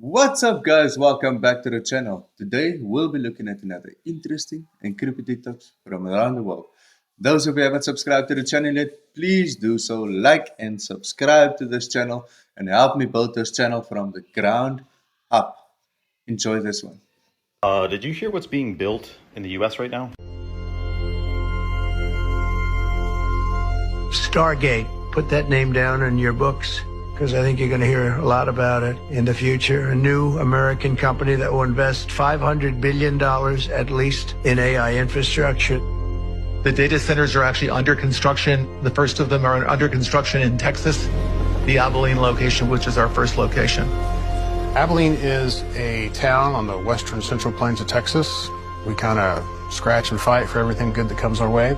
What's up guys, welcome back to the channel. Today we'll be looking at another interesting and creepy TikToks from around the world. Those of you who haven't subscribed to the channel yet, please do so, like and subscribe to this channel and help me build this channel from the ground up. Enjoy this one. Did you hear what's being built in the US right now? Stargate. Put that name down in your books because I think you're going to hear a lot about it in the future. A new American company that will invest $500 billion at least in AI infrastructure. The data centers are actually under construction. The first of them are under construction in Texas, the Abilene location, which is our first location. Abilene is a town on the western central plains of Texas. We kind of scratch and fight for everything good that comes our way.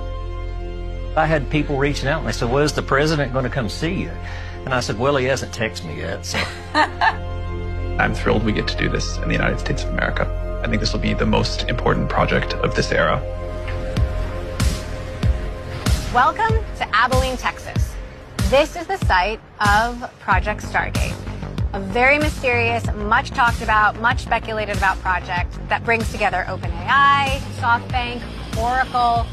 I had people reaching out and they said, well, is the president going to come see you? And I said, well, he hasn't texted me yet. So. I'm thrilled we get to do this in the United States of America. I think this will be the most important project of this era. Welcome to Abilene, Texas. This is the site of Project Stargate, a very mysterious, much talked about, much speculated about project that brings together OpenAI, SoftBank, Oracle.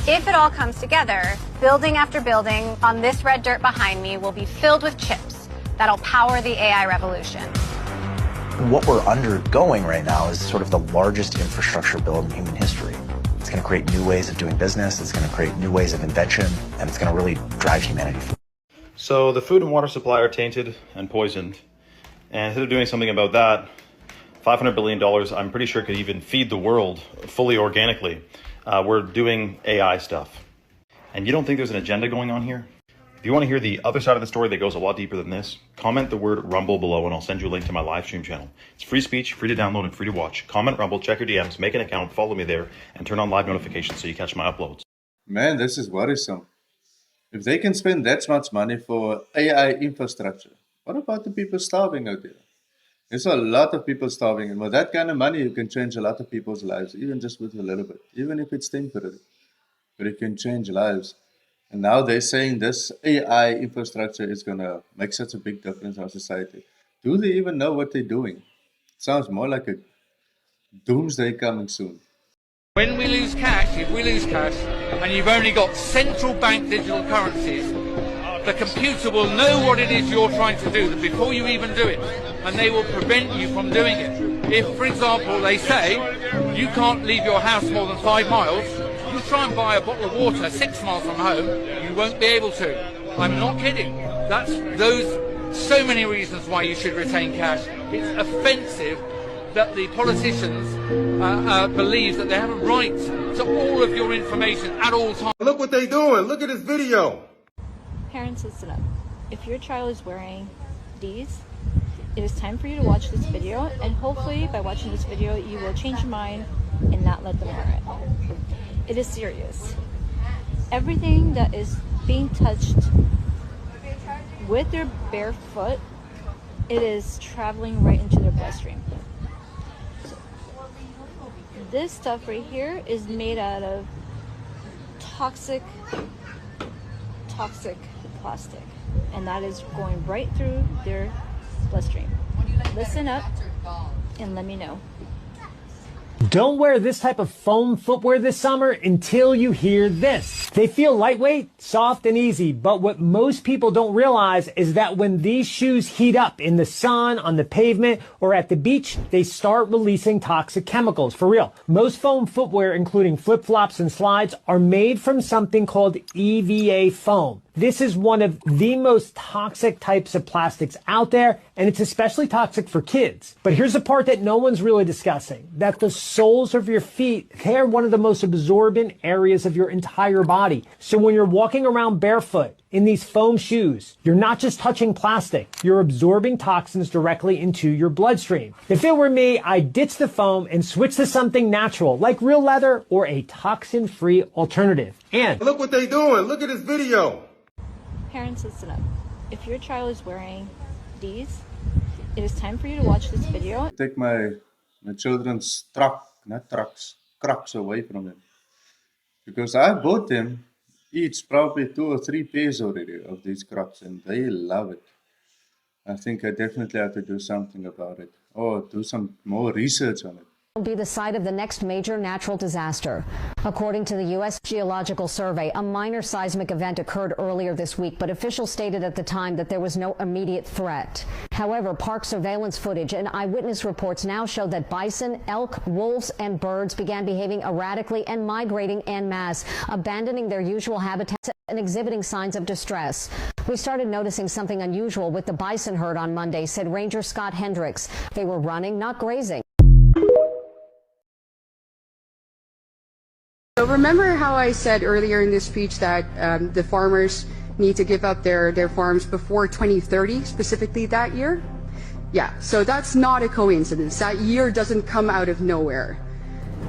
If it all comes together, building after building on this red dirt behind me will be filled with chips that'll power the AI revolution. What we're undergoing right now is sort of the largest infrastructure build in human history. It's going to create new ways of doing business, it's going to create new ways of invention, and it's going to really drive humanity forward. So the food and water supply are tainted and poisoned. And instead of doing something about that, $500 billion, I'm pretty sure could even feed the world fully organically. We're doing AI stuff. And you don't think there's an agenda going on here? If you want to hear the other side of the story that goes a lot deeper than this, comment the word Rumble below and I'll send you a link to my live stream channel. It's free speech, free to download and free to watch. Comment Rumble, check your DMs, make an account, follow me there, and turn on live notifications so you catch my uploads. Man, this is worrisome. If they can spend that much money for AI infrastructure, what about the people starving out there? There's a lot of people starving, and with that kind of money, you can change a lot of people's lives, even just with a little bit, even if it's temporary. But it can change lives. And now they're saying this AI infrastructure is going to make such a big difference in our society. Do they even know what they're doing? It sounds more like a doomsday coming soon. When we lose cash, if we lose cash, and you've only got central bank digital currencies, the computer will know what it is you're trying to do before you even do it, and they will prevent you from doing it. If, for example, they say you can't leave your house more than 5 miles, you try and buy a bottle of water 6 miles from home, you won't be able to. I'm not kidding. That's so many reasons why you should retain cash. It's offensive that the politicians believe that they have a right to all of your information at all times. Look what they're doing. Look at this video. Parents, listen up. If your child is wearing these, it is time for you to watch this video, and hopefully by watching this video you will change your mind and not let them wear it. It is serious. Everything that is being touched with their bare foot, it is traveling right into their bloodstream. This stuff right here is made out of toxic plastic, and that is going right through their bloodstream. Listen up and let me know. Don't wear this type of foam footwear this summer until you hear this. They feel lightweight, soft, and easy, but what most people don't realize is that when these shoes heat up in the sun, on the pavement, or at the beach, they start releasing toxic chemicals. For real. Most foam footwear, including flip-flops and slides, are made from something called EVA foam. This is one of the most toxic types of plastics out there, and it's especially toxic for kids. But here's the part that no one's really discussing, that the soles of your feet, they're one of the most absorbent areas of your entire body. So when you're walking around barefoot in these foam shoes, you're not just touching plastic, you're absorbing toxins directly into your bloodstream. If it were me, I'd ditch the foam and switch to something natural, like real leather or a toxin-free alternative. And look what they're doing. Look at this video. Parents, listen up. If your child is wearing these, it is time for you to watch this video. Take my children's Crocs away from them. Because I bought them each probably 2 or 3 pairs already of these Crocs, and they love it. I think I definitely have to do something about it, or do some more research on it. Will be the site of the next major natural disaster. According to the U.S. Geological Survey, a minor seismic event occurred earlier this week, but officials stated at the time that there was no immediate threat. However, park surveillance footage and eyewitness reports now show that bison, elk, wolves, and birds began behaving erratically and migrating en masse, abandoning their usual habitats and exhibiting signs of distress. We started noticing something unusual with the bison herd on Monday, said Ranger Scott Hendricks. They were running, not grazing. So remember how I said earlier in this speech that the farmers need to give up their farms before 2030, specifically that year? Yeah, so that's not a coincidence. That year doesn't come out of nowhere.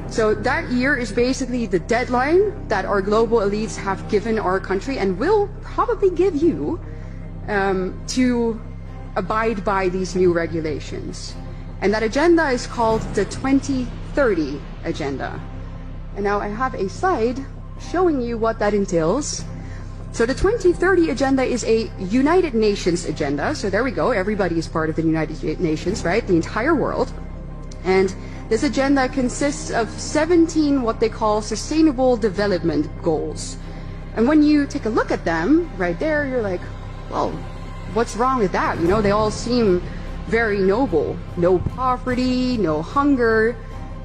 So that year is basically the deadline that our global elites have given our country and will probably give you to abide by these new regulations. And that agenda is called the 2030 Agenda. And now I have a slide showing you what that entails. So the 2030 Agenda is a United Nations agenda. So there we go. Everybody is part of the United Nations, right? The entire world. And this agenda consists of 17 what they call Sustainable Development Goals. And when you take a look at them right there, you're like, well, what's wrong with that? You know, they all seem very noble. No poverty, no hunger.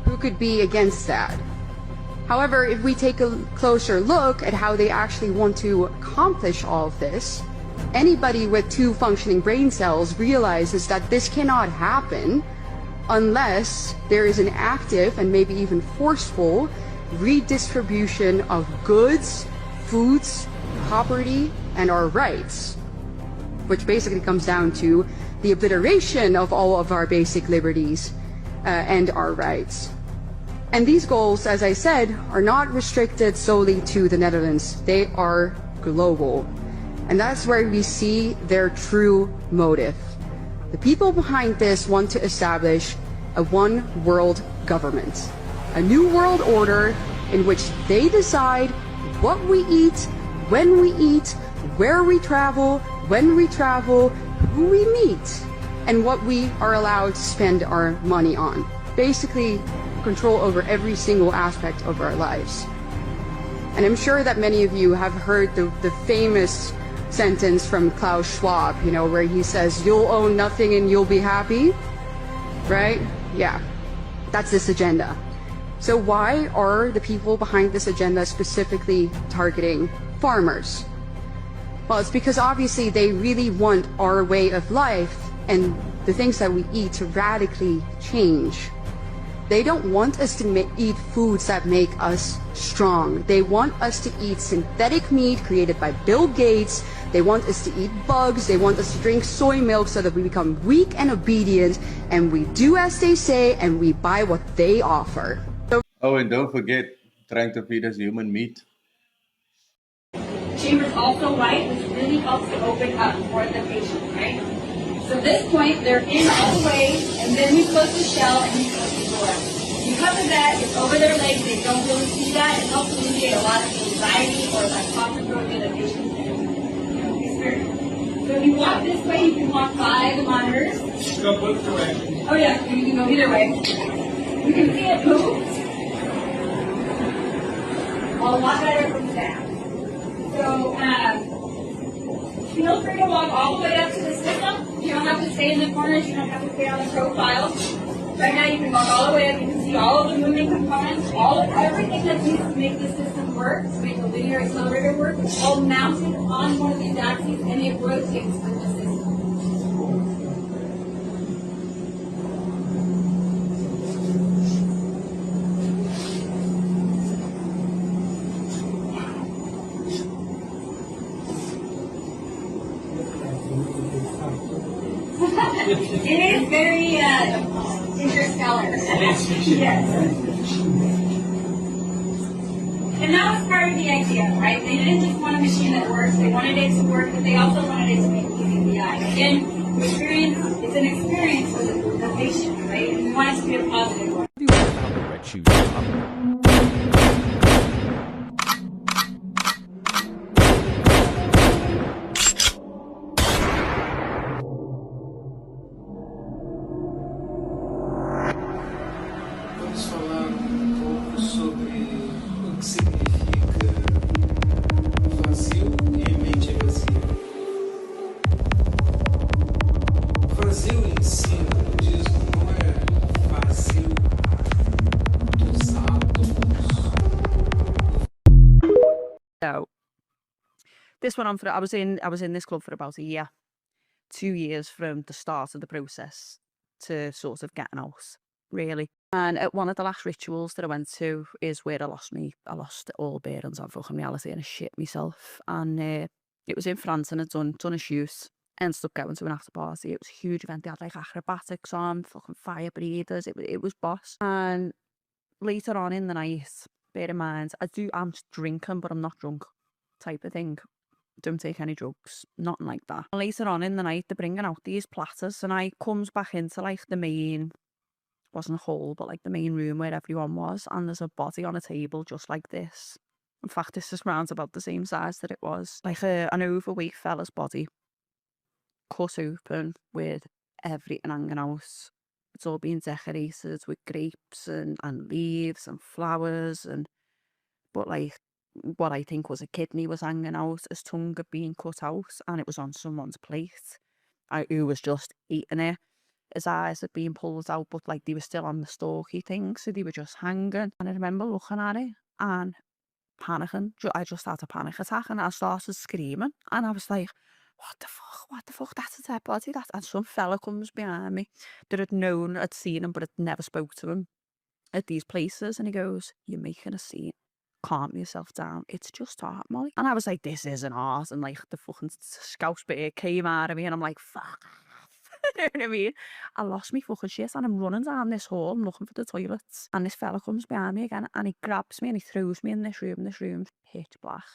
Who could be against that? However, if we take a closer look at how they actually want to accomplish all of this, anybody with 2 functioning brain cells realizes that this cannot happen unless there is an active and maybe even forceful redistribution of goods, foods, property, and our rights, which basically comes down to the obliteration of all of our basic liberties and our rights. And these goals, as I said, are not restricted solely to the Netherlands. They are global. And that's where we see their true motive. The people behind this want to establish a one world government, a new world order in which they decide what we eat, when we eat, where we travel, when we travel, who we meet, and what we are allowed to spend our money on. Basically, control over every single aspect of our lives. And I'm sure that many of you have heard the famous sentence from Klaus Schwab, you know, where he says, you'll own nothing and you'll be happy, right? Yeah, that's this agenda. So why are the people behind this agenda specifically targeting farmers? Well, it's because obviously they really want our way of life and the things that we eat to radically change. They don't want us to eat foods that make us strong. They want us to eat synthetic meat created by Bill Gates. They want us to eat bugs. They want us to drink soy milk so that we become weak and obedient, and we do as they say, and we buy what they offer. Oh, and don't forget, trying to feed us human meat. Chamber's also white, which really helps to open up for the patient, right? So at this point, they're in all the way, and then we close the shell and we close the door. Because of that, it's over their legs, they don't really see that. It helps alleviate a lot of anxiety or like claustrophobia that patients experience. So if you walk this way, you can walk by the monitors. Go both directions. Oh yeah, you can go either way. You can see it moves. A lot better from staff. So feel free to walk all the way up to the system. You don't have to stay in the corners. You don't have to stay on the profile. Right now, you can walk all the way up. You can see all of the moving components, everything that's used to make the system work, to make the linear accelerator work, all mounted on one of these axes, and it rotates with the system. It is very interstellar. Yes. And that was part of the idea, right? They didn't just want a machine that works, they wanted it to work, but they also wanted it to make easy in the eye. Again, it's an experience for the patient, right? And we want it to be a positive one. this went on for, I was in this club for about a year, 2 years from the start of the process to sort of getting out, really. And at one of the last rituals that I went to is where I lost all bearings on fucking reality and I shit myself. And it was in France and I'd done a shoot. Ended up going to an after party. It was a huge event. They had like acrobatics on, fucking fire breathers. It was boss. And later on in the night, bear in mind, I'm drinking, but I'm not drunk, type of thing. Don't take any drugs, nothing like that. Later on in the night, they're bringing out these platters, and I comes back into like the main, wasn't a hall, but like the main room where everyone was, and there's a body on a table just like this. In fact, this is around about the same size that it was. Like an overweight fella's body, cut open with everything hanging out. It's all been decorated with grapes and leaves and flowers, but like what I think was a kidney was hanging out, his tongue had been cut out, and it was on someone's plate. Who was just eating it. His eyes had been pulled out, but like they were still on the stalky thing, so they were just hanging. And I remember looking at it and panicking. I just had a panic attack and I started screaming. And I was like, what the fuck, that's a dead body. And some fella comes behind me that had seen him, but had never spoke to him at these places. And he goes, you're making a scene. Calm yourself down. It's just art, Molly. And I was like, this isn't art. And like the fucking scouse bit came out of me and I'm like, fuck. You know what I mean? I lost me fucking shit and I'm running down this hall. I'm looking for the toilets. And this fella comes behind me again and he grabs me and he throws me in this room. This room's pitch black.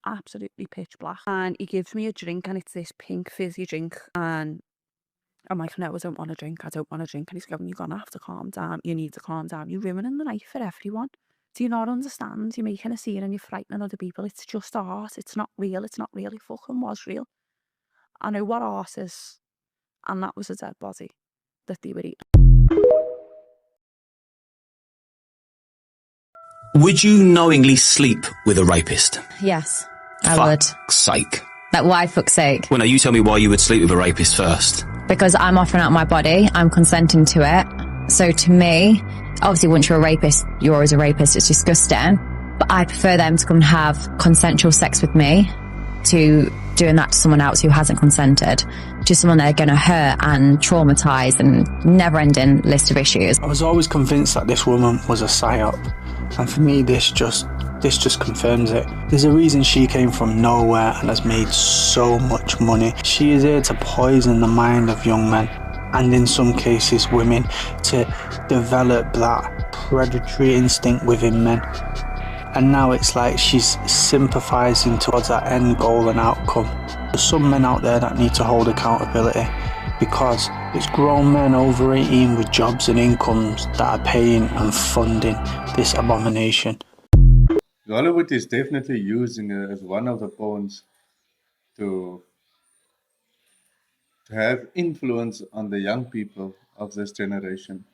Absolutely pitch black. And he gives me a drink and it's this pink fizzy drink. And I'm like, no, I don't want to drink. I don't want to drink. And he's going, you're going to have to calm down. You need to calm down. You're ruining the night for everyone. Do you not understand? You're making a scene and you're frightening other people. It's just art. It's not real. It's not really fucking was real. I know what art is. And that was a dead body that they were eating. Would you knowingly sleep with a rapist? Yes, I would. Fuck's sake. Like, why fuck's sake? Well, no, you tell me why you would sleep with a rapist first. Because I'm offering out my body. I'm consenting to it. So to me, obviously once you're a rapist, you're always a rapist. It's disgusting. But I prefer them to come and have consensual sex with me to doing that to someone else who hasn't consented, to someone they're going to hurt and traumatise and never-ending list of issues. I was always convinced that this woman was a psyop. And for me, this just confirms it. There's a reason she came from nowhere and has made so much money. She is here to poison the mind of young men, and in some cases women, to develop that predatory instinct within men. And now it's like she's sympathising towards that end goal and outcome. There's some men out there that need to hold accountability, because it's grown men over 18 with jobs and incomes that are paying and funding this abomination. Hollywood is definitely using it as one of the pawns to have influence on the young people of this generation.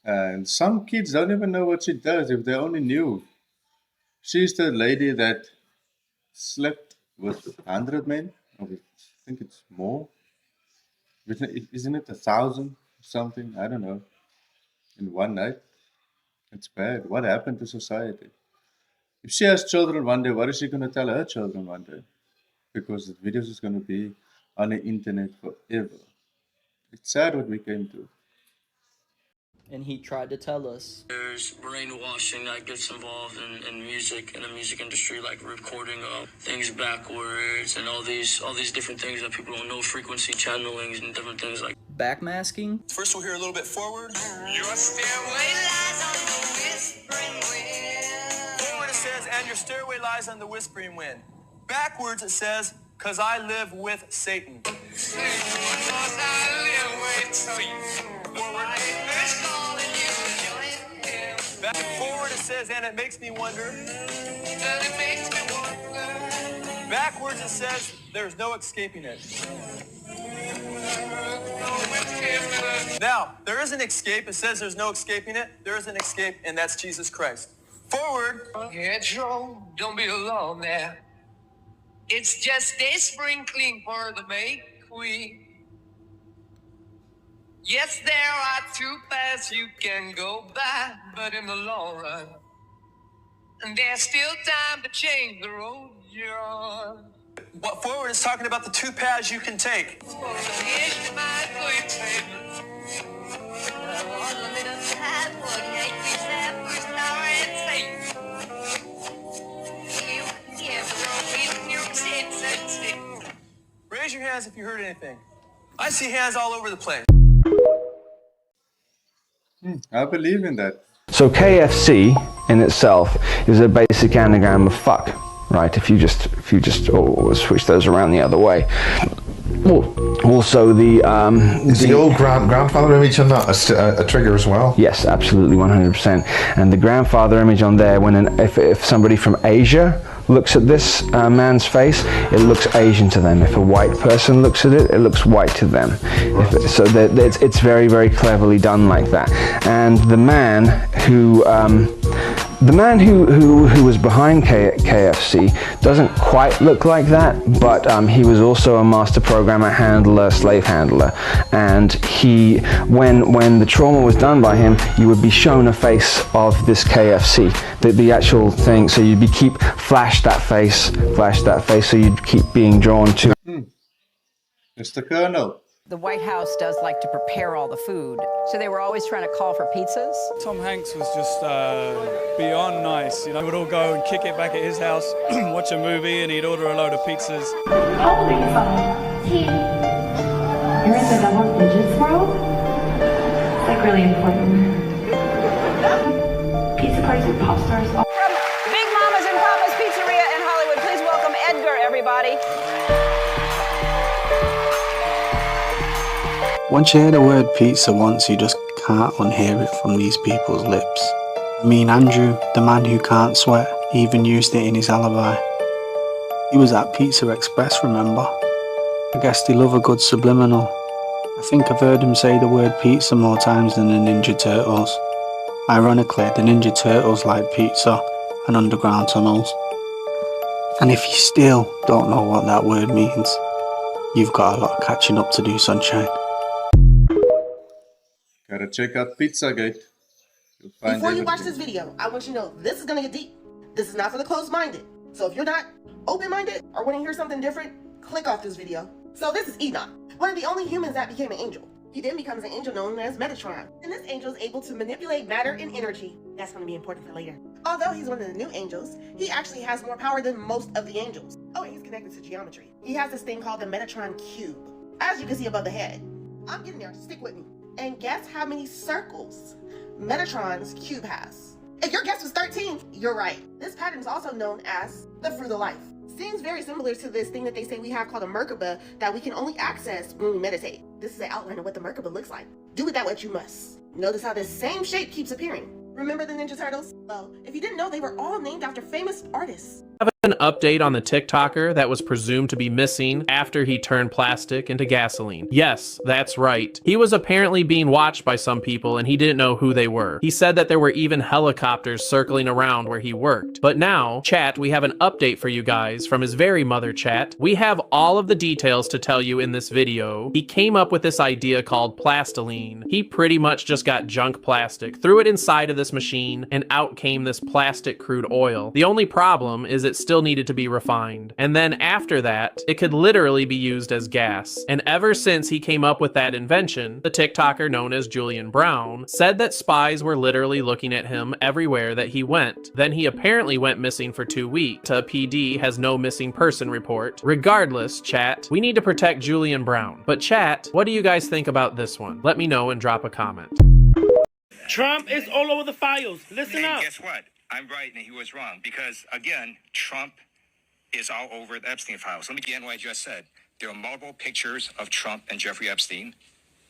And some kids don't even know what she does. If they only knew. She's the lady that slept with 100 men. Or I think it's more. Isn't it 1,000 or something? I don't know. In one night. It's bad. What happened to society? If she has children one day, what is she going to tell her children one day? Because the videos is going to be on the internet forever. It's sad what we came to. And he tried to tell us. There's brainwashing that gets involved in music, in the music industry, like recording things backwards and all these different things that people don't know, frequency channelings and different things like backmasking. First we'll hear a little bit forward. Your stairway lies on the whispering wind. Forward it says, and your stairway lies on the whispering wind. Backwards it says, cause I live with Satan. Back and forward it says, and it makes me wonder. Backwards it says, there's no escaping it. Now, there is an escape. It says there's no escaping it. There is an escape, and that's Jesus Christ. Forward. Yeah, Joe, don't be alone there. It's just a sprinkling for the May Queen. Yes, there are two paths you can go by, but in the long run, there's still time to change the road you're on. What Forward is talking about the 2 paths you can take. Raise your hands if you heard anything. I see hands all over the place. I believe in that. So KFC in itself is a basic anagram of fuck, right? If you just switch those around the other way. Also is the old grandfather image on that a trigger as well? Yes, absolutely, 100%. And the grandfather image on there, if somebody from Asia looks at this man's face, it looks Asian to them. If a white person looks at it, it looks white to them. So it's very, very cleverly done like that. And the man who was behind KFC doesn't quite look like that, but he was also a master programmer, handler, slave handler. And when the trauma was done by him, you would be shown a face of this KFC, the actual thing. So you'd flash that face, so you'd keep being drawn to. Mr. Colonel. The White House does like to prepare all the food, so they were always trying to call for pizzas. Tom Hanks was just beyond nice. You know, we'd all go and kick it back at his house, watch a movie, and he'd order a load of pizzas. How old are you, son? 10. You're in the double digits world? It's like really important. Pizza parties with pop stars. From Big Mama's and Papa's Pizzeria in Hollywood, please welcome Edgar, everybody. Once you hear the word pizza once, you just can't unhear it from these people's lips. I mean, Andrew, the man who can't sweat, even used it in his alibi. He was at Pizza Express, remember? I guess they love a good subliminal. I think I've heard him say the word pizza more times than the Ninja Turtles. Ironically, the Ninja Turtles like pizza and underground tunnels. And if you still don't know what that word means, you've got a lot of catching up to do, sunshine. Gotta check out Pizzagate. Before you watch this video, I want you to know this is gonna get deep. This is not for the closed-minded. So if you're not open-minded or want to hear something different, click off this video. So this is Enoch, one of the only humans that became an angel. He then becomes an angel known as Metatron. And this angel is able to manipulate matter and energy. That's gonna be important for later. Although he's one of the new angels, he actually has more power than most of the angels. Oh, and he's connected to geometry. He has this thing called the Metatron Cube. As you can see above the head. I'm getting there, stick with me. And guess how many circles Metatron's cube has? If your guess was 13, you're right. This pattern is also known as the Fruit of Life. Seems very similar to this thing that they say we have called a Merkaba that we can only access when we meditate. This is an outline of what the Merkaba looks like. Do with that what you must. Notice how this same shape keeps appearing. Remember the Ninja Turtles? Well, if you didn't know, they were all named after famous artists. An update on the TikToker that was presumed to be missing after he turned plastic into gasoline. Yes, that's right. He was apparently being watched by some people and he didn't know who they were. He said that there were even helicopters circling around where he worked. But now, chat, we have an update for you guys from his very mother chat. We have all of the details to tell you in this video. He came up with this idea called plastiline. He pretty much just got junk plastic, threw it inside of this machine, and out came this plastic crude oil. The only problem is it still needed to be refined. And then after that, it could literally be used as gas. And ever since he came up with that invention, the TikToker known as Julian Brown said that spies were literally looking at him everywhere that he went. Then he apparently went missing for 2 weeks. PD has no missing person report. Regardless, chat, we need to protect Julian Brown. But chat, what do you guys think about this one? Let me know and drop a comment. Trump is all over the files. Listen up. Guess what? I'm right and he was wrong because, again, Trump is all over the Epstein files. Let me get in what I just said. There are multiple pictures of Trump and Jeffrey Epstein,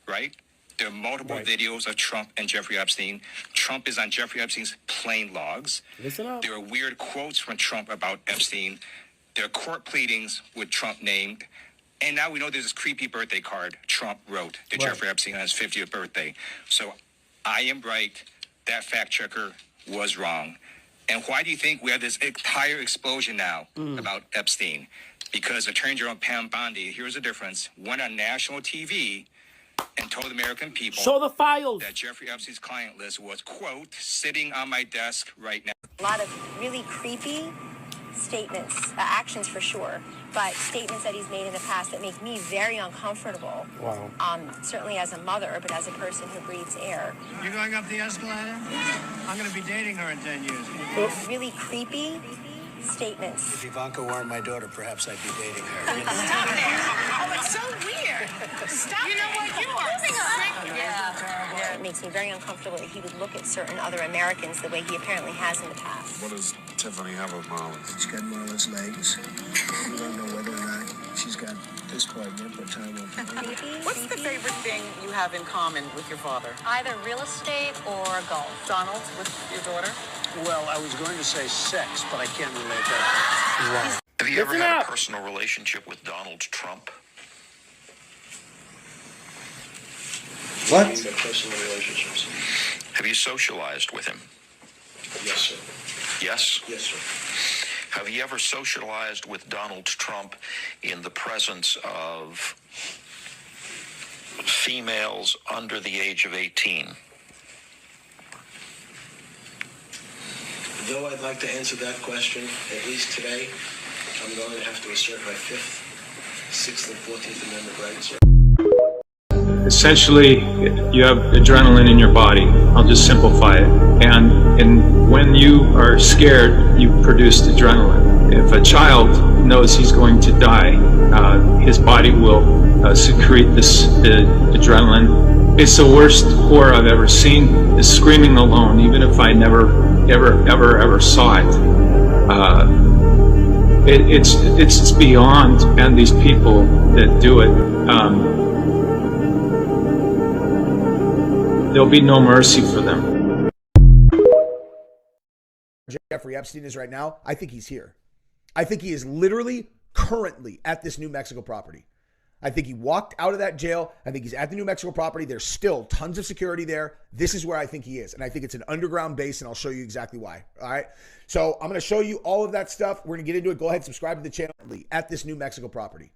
right? There are multiple videos of Trump and Jeffrey Epstein. Trump is on Jeffrey Epstein's plane logs. Listen up. There are weird quotes from Trump about Epstein. There are court pleadings with Trump named. And now we know there's this creepy birthday card Trump wrote to Jeffrey Epstein on his 50th birthday. So I am right. That fact checker was wrong. And why do you think we have this entire explosion now about Epstein? Because Attorney General Pam Bondi, here's the difference, went on national TV and told the American people show the files that Jeffrey Epstein's client list was, quote, sitting on my desk right now. A lot of really creepy statements, actions for sure, but statements that he's made in the past that make me very uncomfortable. Wow. Certainly as a mother, but as a person who breathes air. You're going up the escalator? I'm going to be dating her in 10 years. Really creepy statements. If Ivanka weren't my daughter, perhaps I'd be dating her. Stop there. Oh, it's so weird. Stop. You know what? You are sick. Yeah. It makes me very uncomfortable that he would look at certain other Americans the way he apparently has in the past. What does Tiffany have of Marlon? She's got Marlon's legs. We don't know whether or not she's got this pregnant, but time will tell. What's the favorite thing you have in common with your father? Either real estate or golf. Donald, with your daughter? Well, I was going to say sex, but I can't relate that. Have you ever had a personal relationship with Donald Trump? What? Personal relationships. Have you socialized with him? Yes, sir. Yes? Yes, sir. Have you ever socialized with Donald Trump in the presence of females under the age of 18? Though I'd like to answer that question, at least today, I'm going to have to assert my 5th, 6th, and 14th Amendment rights. Essentially, you have adrenaline in your body. I'll just simplify it. And when you are scared, you produce adrenaline. If a child knows he's going to die, his body will secrete this adrenaline. It's the worst horror I've ever seen, is screaming alone, even if I never ever saw it. It's beyond, and these people that do it, there'll be no mercy for them. Jeffrey Epstein is right now. I think he's here. I think he is literally currently at this New Mexico property. I think he walked out of that jail. I think he's at the New Mexico property. There's still tons of security there. This is where I think he is. And I think it's an underground base, and I'll show you exactly why. All right. So I'm going to show you all of that stuff. We're going to get into it. Go ahead and subscribe to the channel at this New Mexico property.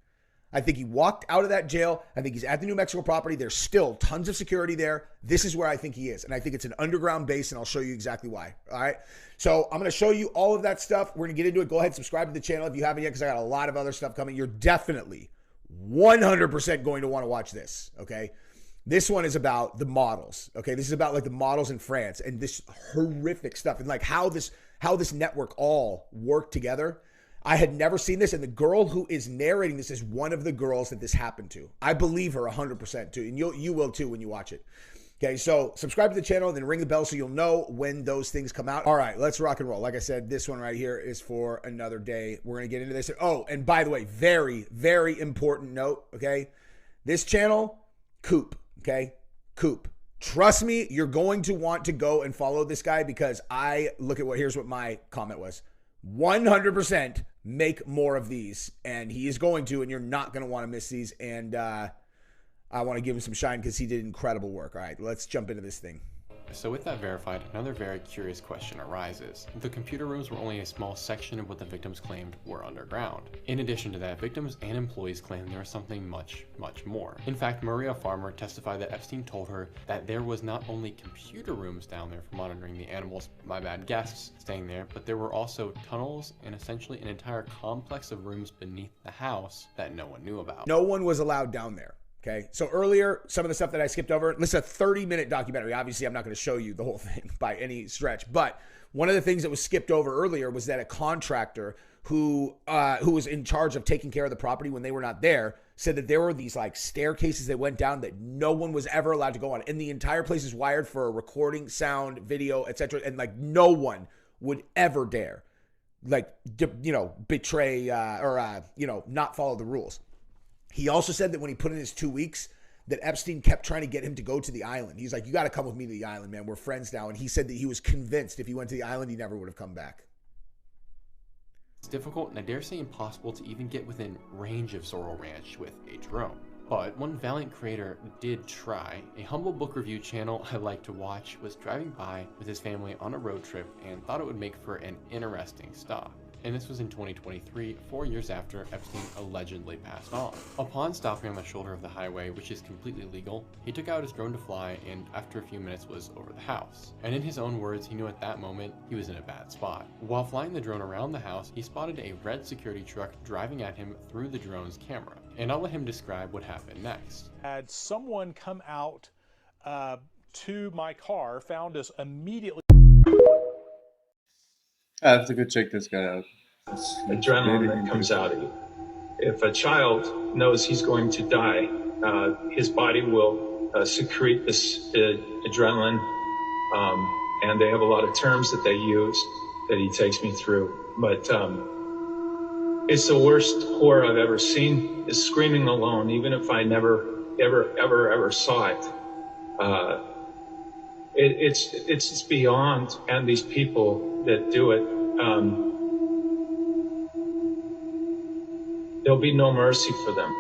I think he walked out of that jail. I think he's at the New Mexico property. There's still tons of security there. This is where I think he is. And I think it's an underground base, and I'll show you exactly why. All right. So I'm going to show you all of that stuff. We're going to get into it. Go ahead and subscribe to the channel if you haven't yet, because I got a lot of other stuff coming. You're definitely 100% going to want to watch this. Okay. This one is about the models. Okay. This is about like the models in France and this horrific stuff and like how this network all worked together. I had never seen this. And the girl who is narrating this is one of the girls that this happened to. I believe her 100% too. And you will too when you watch it. Okay, so subscribe to the channel and then ring the bell so you'll know when those things come out. All right, let's rock and roll. Like I said, this one right here is for another day. We're going to get into this. Oh, and by the way, very, very important note, okay? This channel, Coop, okay? Coop. Trust me, you're going to want to go and follow this guy because here's what my comment was. 100% make more of these, and he is going to, and you're not going to want to miss these, and I want to give him some shine because he did incredible work. All right, let's jump into this thing. So with that verified, another very curious question arises. The computer rooms were only a small section of what the victims claimed were underground. In addition to that, victims and employees claimed there was something much, much more. In fact, Maria Farmer testified that Epstein told her that there was not only computer rooms down there for monitoring the animals, guests staying there, but there were also tunnels and essentially an entire complex of rooms beneath the house that no one knew about. No one was allowed down there. Okay, so earlier, some of the stuff that I skipped over, this is a 30-minute documentary. Obviously, I'm not going to show you the whole thing by any stretch, but one of the things that was skipped over earlier was that a contractor who was in charge of taking care of the property when they were not there said that there were these like staircases that went down that no one was ever allowed to go on, and the entire place is wired for recording, sound, video, etc., and like no one would ever dare, like, betray or not follow the rules. He also said that when he put in his 2 weeks, that Epstein kept trying to get him to go to the island. He's like, you got to come with me to the island, man. We're friends now. And he said that he was convinced if he went to the island, he never would have come back. It's difficult and I dare say impossible to even get within range of Zorro Ranch with a drone. But one valiant creator did try. A humble book review channel I like to watch was driving by with his family on a road trip and thought it would make for an interesting stop. and this was in 2023, 4 years after Epstein allegedly passed on. Upon stopping on the shoulder of the highway, which is completely legal, he took out his drone to fly and after a few minutes was over the house. And in his own words, he knew at that moment he was in a bad spot. While flying the drone around the house, he spotted a red security truck driving at him through the drone's camera. And I'll let him describe what happened next. Had someone come out to my car, found us immediately. I have to go check this guy out. Adrenaline that comes out of you. If a child knows he's going to die, his body will secrete this adrenaline, and they have a lot of terms that they use that he takes me through. But it's the worst horror I've ever seen, is screaming alone, even if I never, ever saw it. It's beyond, and these people that do it, there'll be no mercy for them.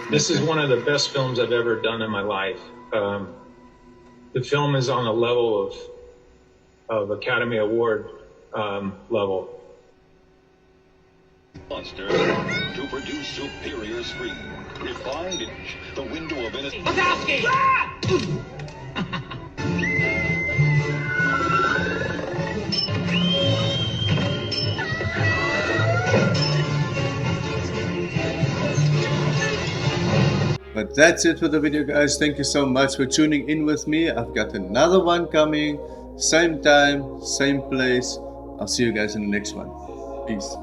This is one of the best films I've ever done in my life. The film is on a level of Academy Award level. Monster to produce superior screen. Refined image, the window of innocence. Wazowski! But that's it for the video, guys. Thank you so much for tuning in with me. I've got another one coming. Same time, same place. I'll see you guys in the next one. Peace.